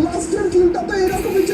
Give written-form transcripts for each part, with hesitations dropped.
লাস্টের কিলটা তো এরকমই।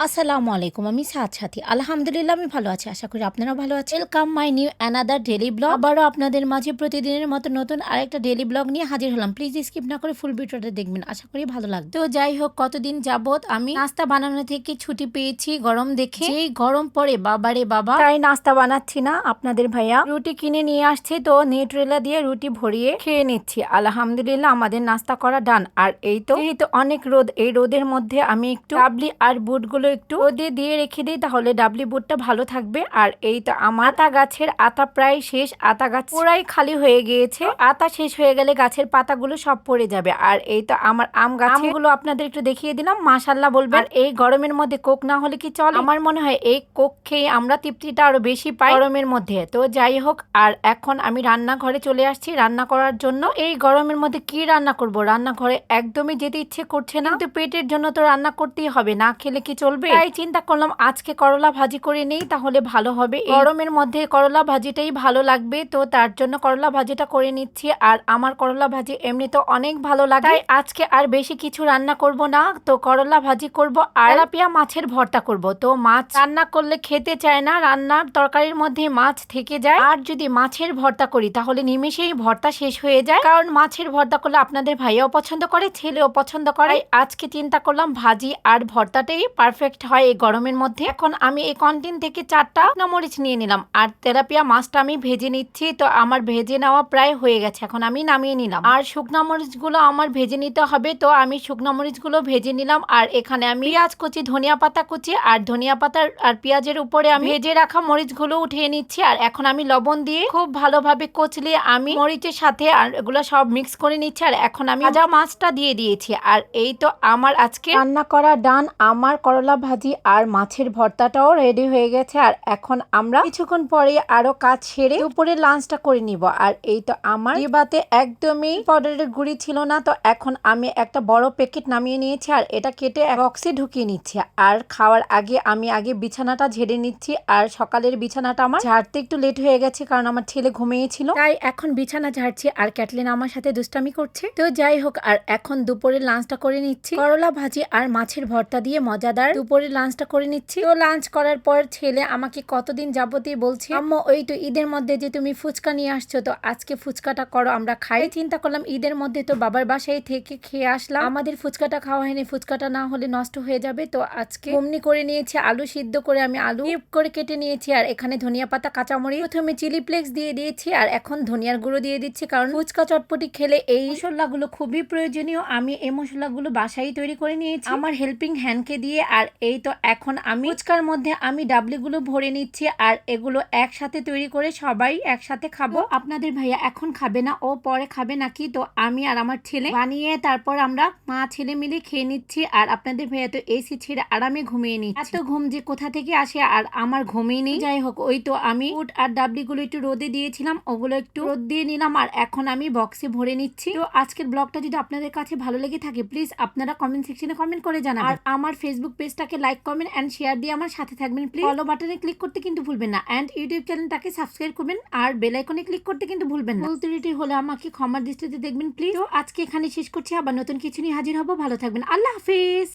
আসসালামু আলাইকুম, আমি সাথী। আলহামদুলিল্লাহ আমি ভালো আছি, আশা করি আপনারাও ভালো আছেন। Welcome my new another daily blog. আবারও আপনাদের মাঝে প্রতিদিনের মতো নতুন আরেকটা ডেইলি ব্লগ নিয়ে হাজির হলাম। প্লিজ স্কিপ না করে ফুল ভিডিওটা দেখবেন, আশা করি ভালো লাগবে। তো যাই হোক, কতদিন যাবত আমি নাস্তা বানানো থেকে ছুটি পেয়েছি গরম দেখে। যেই গরম পড়ে বাবারে বাবা, তাই নাস্তা বানাচ্ছি না। আপনাদের ভাইয়া রুটি কিনে নিয়ে আসছে, তো নিউট্রেলা দিয়ে রুটি ভরিয়ে খেয়ে নিচ্ছি। আলহামদুলিল্লাহ আমাদের নাস্তা করা ডান। আর এই তো যেহেতু অনেক রোদ, এই রোদের মধ্যে আমি একটু ডাবলি আর বুটগুলো একটু রোদে দিয়ে রেখে দিই, তাহলে ডাবলি বুটটা ভালো থাকবে। আর এই তো আমার আতা গাছের আতা প্রায় শেষ, আতা গাছ পুরাই খালি হয়ে গিয়েছে। আতা শেষ হয়ে গেলে গাছের পাতাগুলো সব পড়ে যাবে। আর এই তো আমার আম গাছগুলো আপনাদের একটু দেখিয়ে দিলাম, মাশাআল্লাহ বলবেন। আর এই গরমের মধ্যে কোক না হলে কি চলে? আমার মনে হয় এই কোক খেয়ে আমরা তৃপ্তিটা আরো বেশি পাই গরমের মধ্যে। তো যাই হোক, আর এখন আমি রান্নাঘরে চলে আসছি রান্না করার জন্য। এই গরমের মধ্যে কি রান্না করব? রান্নাঘরে একদমই যেতে ইচ্ছে করছে না, কিন্তু পেটের জন্য তো রান্না করতেই হবে, না খেলে কি চলবে? তাই চিন্তা করলাম আজকে করলা ভাজি করে নেই, তাহলে ভালো হবে। গরমের মধ্যে করলা ভাজিটাই ভালো লাগবে, তো তার জন্য করলা ভাজিটা করে নিচ্ছি। আর আমার করলা ভাজি এমনি তো অনেক ভালো লাগে, তাই আজকে আর বেশি কিছু রান্না করব না। তো করলা ভাজি করব আর তেলাপিয়া মাছের ভর্তা করব। তো মাছ রান্না করলে খেতে চায় না, রান্নার তরকারির মধ্যে মাছ থেকে যায়। আর যদি মাছের ভর্তা করি তাহলে নিমেষেই ভর্তা শেষ হয়ে যায়, কারণ মাছের ভর্তা করলে আপনাদের ভাইয়াও পছন্দ করে, ছেলেও পছন্দ করে। আজকে চিন্তা করলাম ভাজি আর ভর্তাটাই পারফেক্ট হয় এই গরমের মধ্যে। এখন আমি এই কন্টিন থেকে 4টা শুকনো মরিচ নিয়ে নিলাম, আর তেলাপিয়া মাছটা আমি ভেজে নিচ্ছি। তো আমার ভেজে নেওয়া প্রায় হয়ে গেছে, এখন আমি নামিয়ে নিলাম। আর শুকনো মরিচগুলো আমার ভেজে নিতে হবে, তো আমি শুকনো মরিচগুলো ভেজে নিলাম। আর এখানে আমি পেঁয়াজ কুচি, ধনিয়া পাতা কুচি, আর ধনিয়া পাতা আর পেঁয়াজের উপরে আমি ভেজে রাখা মরিচগুলো উঠিয়ে নিচ্ছি। আর এখন আমি লবণ দিয়ে খুব ভালোভাবে কচলিয়ে আমি মরিচের সাথে আর এগুলো সব মিক্স করে নিচ্ছি। আর এখন আমি ভাজা মাছটা দিয়ে দিয়েছি। আর এই তো আমার আজকে রান্না করা ডান, আমার করলা ভাজি আর মাছের ভর্তাটাও রেডি হয়ে গেছে। আর এখন আমরা কিছুক্ষণ পরে আরো কাজ সেরে দুপুরে লাঞ্চটা করে নিব। আর এই তো আমার ডিবাতে একদমই পাউডারের গুঁড়ি ছিল না, তো এখন আমি একটা বড় প্যাকেট নামিয়ে নিয়েছি আর এটা কেটে বক্সে ঢুকিয়ে নিচ্ছি। আর খাওয়ার আগে আমি আগে বিছানাটা ঝেড়ে নিচ্ছি। আর সকালের বিছানাটা আমার ঝাড়তে একটু লেট হয়ে গেছে, কারণ আমার ছেলে ঘুমিয়েছিল, তাই এখন বিছানা ঝাড়ছি। আর ক্যাটলিন আমার সাথে দুষ্টামি করছে। তো যাই হোক, আর এখন দুপুরের লাঞ্চটা করে নিচ্ছি। করলা ভাজি আর মাছের ভর্তা দিয়ে মজাদার দুপুরের লাঞ্চটা করে নিচ্ছি। তো লাঞ্চ করার পর ছেলে আমাকে কতদিন যাবতীয় বলছে, আম্মু ওই তো ঈদের মধ্যে যে তুমি ফুচকা নিয়ে আসছো, তো আজকে ফুচকাটা করো, আমরা খাই। চিন্তা করলাম ঈদের মধ্যে তো বাবার বাসায় থেকে খেয়ে আসলাম, আমাদের ফুচকাটা খাওয়া হয়নি, ফুচকাটা না হলে নষ্ট হয়ে যাবে। তো আজকে ঘুমনি করে নিয়েছি, আলু সিদ্ধ করে আমি আলু কিউব করে কেটে নিয়েছি। আর এখানে ধনিয়া পাতা, কাঁচামরিচ, প্রথমে চিলি ফ্লেক্স দিয়ে দিয়েছি, আর এখন ধনিয়ার গুঁড়ো দিয়ে দিচ্ছি, কারণ ফুচকা চটপটি খেলে এই মশলাগুলো খুবই প্রয়োজনীয়। আমি এই মশলাগুলো বাসায় তৈরি করে নিয়েছি আমার হেল্পিং হ্যান্ডকে দিয়ে। আর এই তো এখন আমি ফুচকার মধ্যে আমি ডাবলিগুলো ভরে নিচ্ছি, আর এগুলো একসাথে তৈরি করে সবাই একসাথে খাবো। আপনাদের ভাইয়া এখন খাবে না, ও পরে খাবে নাকি, তো আমি আর আমার ছেলে বানিয়ে তারপর আমরা মা ছেলে মিলে খেয়ে নিচ্ছি। আর আপনাদের ভাইয়া তো এসি ছেড়ে আরামে ঘুমিয়ে নিচ্ছে, এত ঘুম যে কোথা থেকে আসে, আর আমার ঘুমিয়ে নেই। যাই হোক, ওই তো আমি বুট আর ডাবলিগুলো একটু রোদে দিয়েছিলাম, ওগুলো একটু রোদ দিয়ে নিলাম। আর এখন আমি বক্সে ভরে নিচ্ছি। তো আজকের ব্লগটা যদি আপনাদের কাছে ভালো লেগে থাকে, প্লিজ আপনারা কমেন্ট সেকশনে কমেন্ট করে জানাবেন। আর আমার ফেসবুক পেজটাকে লাইক, কমেন্ট এন্ড শেয়ার দিয়ে আমার সাথে থাকবেন প্লিজ। ফলো বাটনে ক্লিক করতে কিন্তু ভুলবেন না, এন্ড ইউটিউব চ্যানেলটাকে সাবস্ক্রাইব করবেন, আর বেল আইকনে ক্লিক করতে কিন্তু ভুলবেন না। ভুল ত্রুটি হলে আমাকে ক্ষমার দৃষ্টিতে দেখবেন প্লিজ। তো আজকে এখানে শেষ করছি, আবার নতুন কিছু নিয়ে হাজির হব। ভালো থাকবেন, আল্লাহ হাফেজ।